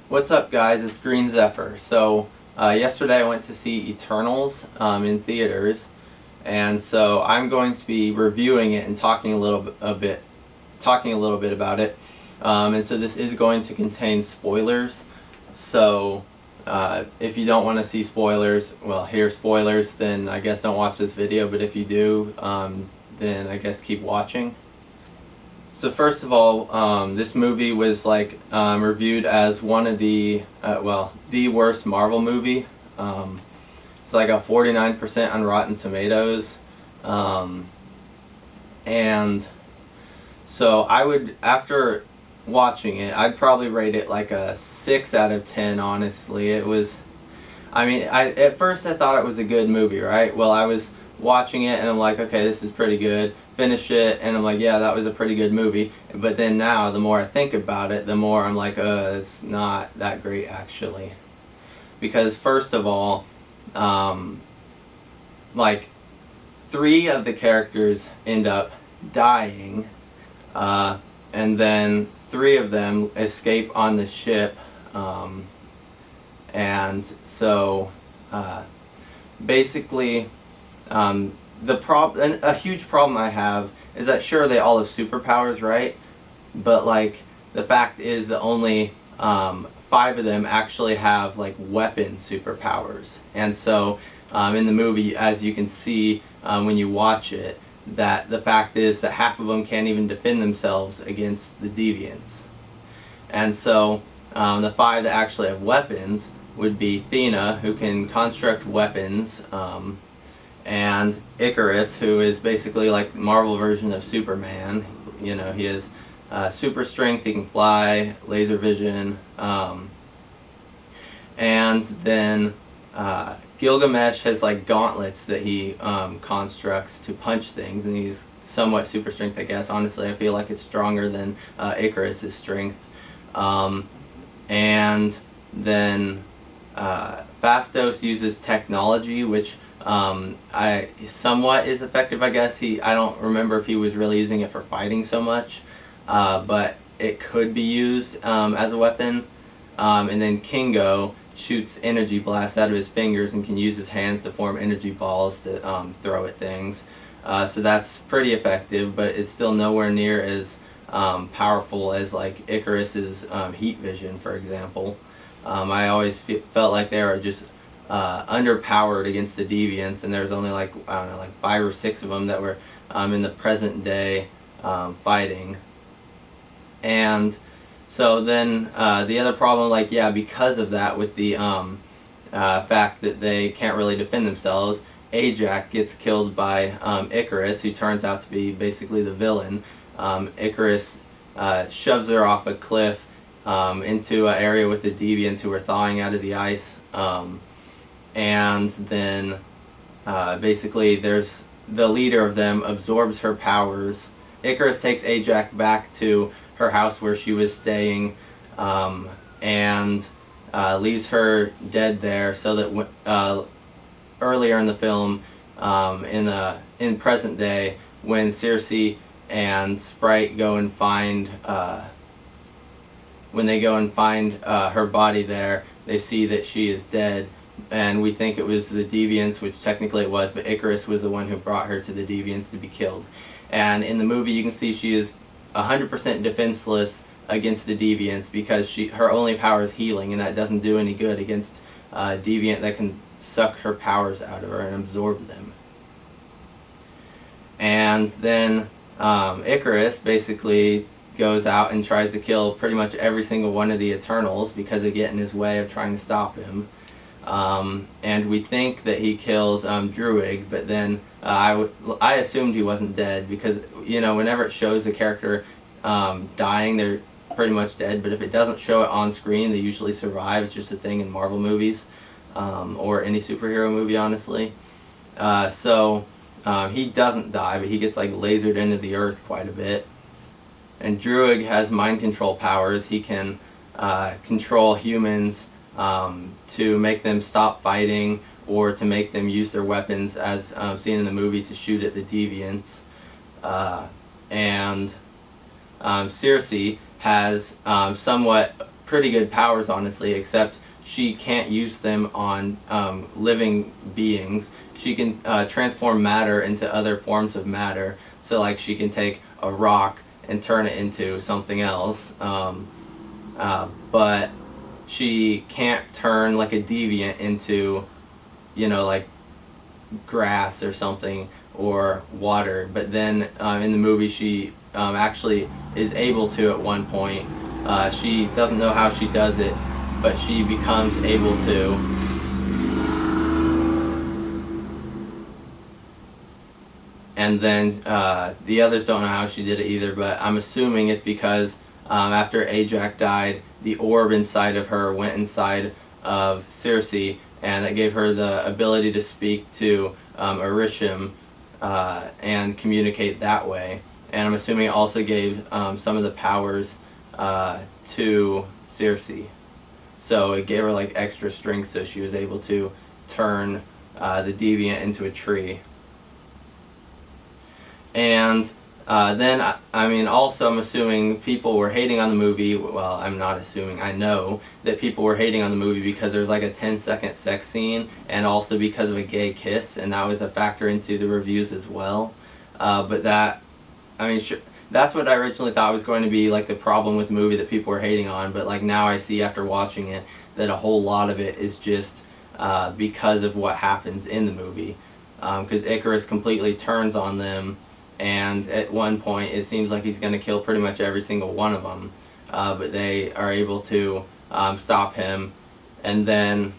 What's up, guys? It's Green Zephyr. Yesterday I went to see Eternals in theaters, and so I'm going to be reviewing it and talking a little bit about it. And so this is going to contain spoilers. So if you don't want to see spoilers, hear spoilers, then I guess don't watch this video. But if you do, then I guess keep watching. So first of all, this movie was reviewed as one of the worst Marvel movie. It's like a 49% on Rotten Tomatoes, and so I would, after watching it, I'd probably rate it like a 6 out of 10. Honestly, it was. At first I thought it was a good movie, right? Well, I was watching it and I'm like, okay, this is pretty good. Finished it and I'm like, yeah, that was a pretty good movie. But then now, the more I think about it, the more I'm like, it's not that great actually. Because first of all, like 3 of the characters end up dying, and then 3 of them escape on the ship, and so basically. A huge problem I have is that sure, they all have superpowers, right? But like the fact is that only 5 of them actually have like weapon superpowers, and so in the movie, as you can see when you watch it, that the fact is that half of them can't even defend themselves against the deviants, and so the 5 that actually have weapons would be Thena, who can construct weapons. And Icarus, who is basically like the Marvel version of Superman. You know, he has super strength, he can fly, laser vision, and then Gilgamesh has like gauntlets that he constructs to punch things, and he's somewhat super strength, I guess. Honestly, I feel like it's stronger than Icarus's strength. And then Phastos uses technology, which somewhat is effective, I guess. I don't remember if he was really using it for fighting so much, but it could be used as a weapon. And then Kingo shoots energy blasts out of his fingers and can use his hands to form energy balls to throw at things. So that's pretty effective, but it's still nowhere near as powerful as like Icarus's heat vision, for example. I always felt like they were just underpowered against the deviants, and there's only like 5 or 6 of them that were in the present day fighting. And so then the other problem, because of that, with the fact that they can't really defend themselves, Ajax gets killed by Icarus, who turns out to be basically the villain. Icarus shoves her off a cliff into an area with the deviants who are thawing out of the ice. And then basically there's the leader of them absorbs her powers. Icarus takes Ajax back to her house where she was staying, and leaves her dead there, so that earlier in the film, in present day, when Circe and Sprite go and find her body there, they see that she is dead. And we think it was the deviants, which technically it was, but Icarus was the one who brought her to the deviants to be killed. And in the movie, you can see she is 100% defenseless against the deviants, because her only power is healing, and that doesn't do any good against a deviant that can suck her powers out of her and absorb them. And then Icarus basically goes out and tries to kill pretty much every single one of the Eternals because they get in his way of trying to stop him. And we think that he kills Druig, but then I assumed he wasn't dead, because whenever it shows the character dying, they're pretty much dead. But if it doesn't show it on screen, they usually survive. It's just a thing in Marvel movies, or any superhero movie, honestly. So he doesn't die, but he gets lasered into the earth quite a bit. And Druig has mind control powers. He can control humans to make them stop fighting, or to make them use their weapons, as seen in the movie, to shoot at the deviants. And Circe has somewhat pretty good powers, honestly, except she can't use them on living beings. She can transform matter into other forms of matter. So like she can take a rock and turn it into something else. But she can't turn like a deviant into, like grass or something, or water. But then in the movie she actually is able to at one point. She doesn't know how she does it, but she becomes able to. And then the others don't know how she did it either, but I'm assuming it's because after Ajax died, the orb inside of her went inside of Circe, and that gave her the ability to speak to Orishim and communicate that way. And I'm assuming it also gave some of the powers to Circe. So it gave her like extra strength, so she was able to turn the deviant into a tree. And then, also I'm assuming people were hating on the movie. Well, I'm not assuming, I know that people were hating on the movie because there's like a 10-second sex scene, and also because of a gay kiss, and that was a factor into the reviews as well. But that, that's what I originally thought was going to be like the problem with the movie that people were hating on, but like now I see after watching it that a whole lot of it is just because of what happens in the movie. Because Icarus completely turns on them, and at one point it seems like he's going to kill pretty much every single one of them, but they are able to stop him. And then,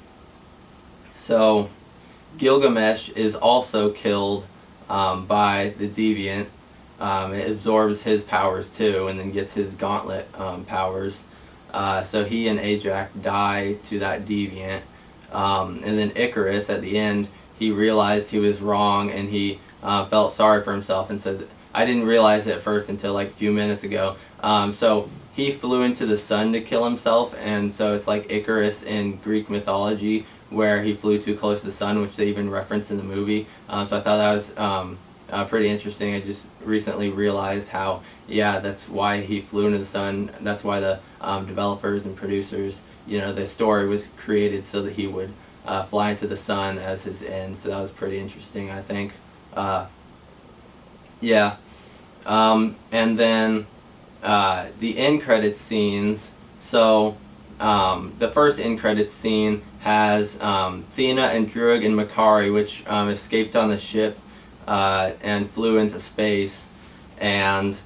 so Gilgamesh is also killed by the deviant. It absorbs his powers too, and then gets his gauntlet powers. So he and Ajax die to that deviant. And then Icarus, at the end, he realized he was wrong, and he felt sorry for himself and said, I didn't realize it at first until like a few minutes ago. So he flew into the sun to kill himself, and so it's like Icarus in Greek mythology, where he flew too close to the sun, which they even referenced in the movie. So I thought that was pretty interesting. I just recently realized how, yeah, that's why he flew into the sun. That's why the developers and producers, the story was created so that he would fly into the sun as his end. So that was pretty interesting, I think. And then the end credits scenes. So the first end credits scene has Thena and Drug and Makari, which escaped on the ship and flew into space. And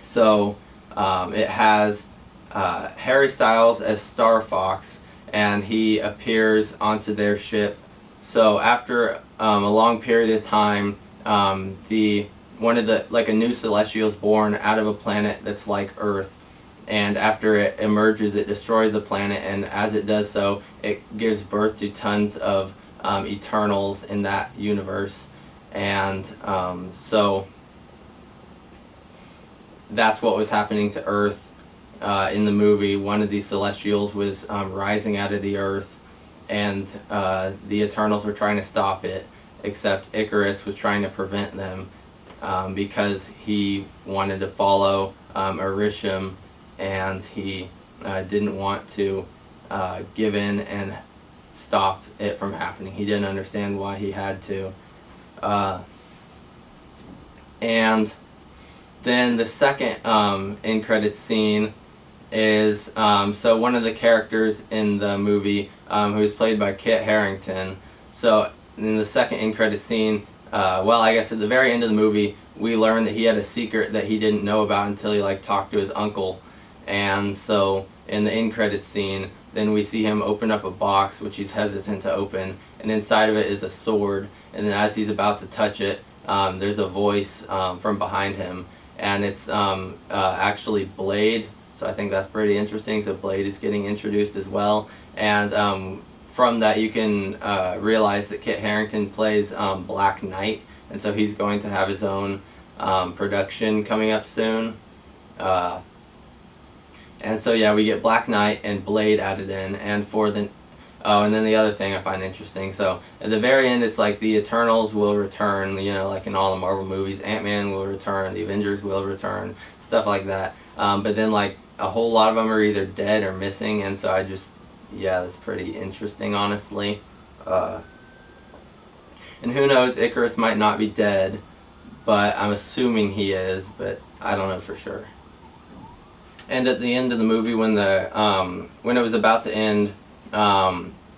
so it has Harry Styles as Star Fox, and he appears onto their ship. So after a long period of time, a new celestial is born out of a planet that's like Earth, and after it emerges, it destroys the planet, and as it does so, it gives birth to tons of Eternals in that universe. And so that's what was happening to Earth in the movie. One of these celestials was rising out of the Earth, and the Eternals were trying to stop it, except Icarus was trying to prevent them because he wanted to follow Orishim, and he didn't want to give in and stop it from happening. He didn't understand why he had to. And then the second end credits scene is so one of the characters in the movie who is played by Kit Harington. So in the second end credits scene, I guess at the very end of the movie, we learn that he had a secret that he didn't know about until he talked to his uncle. And so in the end credits scene, then we see him open up a box, which he's hesitant to open, and inside of it is a sword. And then as he's about to touch it, there's a voice from behind him, and it's actually Blade. So I think that's pretty interesting. So Blade is getting introduced as well, and from that you can realize that Kit Harington plays Black Knight, and so he's going to have his own production coming up soon. And so yeah, we get Black Knight and Blade added in, and and then the other thing I find interesting, so at the very end it's like the Eternals will return, like in all the Marvel movies, Ant-Man will return, the Avengers will return, stuff like that. But then a whole lot of them are either dead or missing, and so yeah, that's pretty interesting, honestly. And who knows, Icarus might not be dead, but I'm assuming he is, but I don't know for sure. And at the end of the movie, when it was about to end,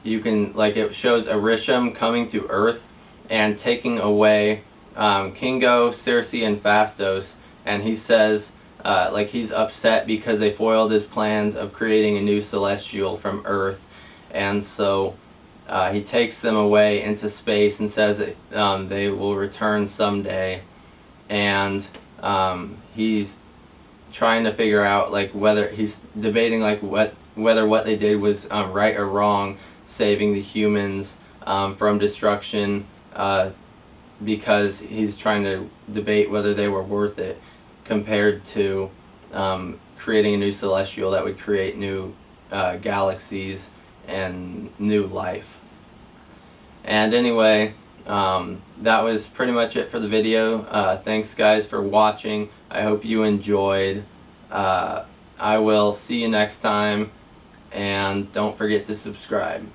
you can, like, it shows Arishem coming to Earth and taking away Kingo, Circe, and Phastos, and he says, like, he's upset because they foiled his plans of creating a new celestial from Earth, and so he takes them away into space and says that they will return someday, and he's trying to figure out, like, whether he's debating, like, whether what they did was right or wrong, saving the humans from destruction, because he's trying to debate whether they were worth it compared to creating a new celestial that would create new galaxies and new life. And anyway, that was pretty much it for the video. Thanks guys for watching. I hope you enjoyed. I will see you next time, and don't forget to subscribe.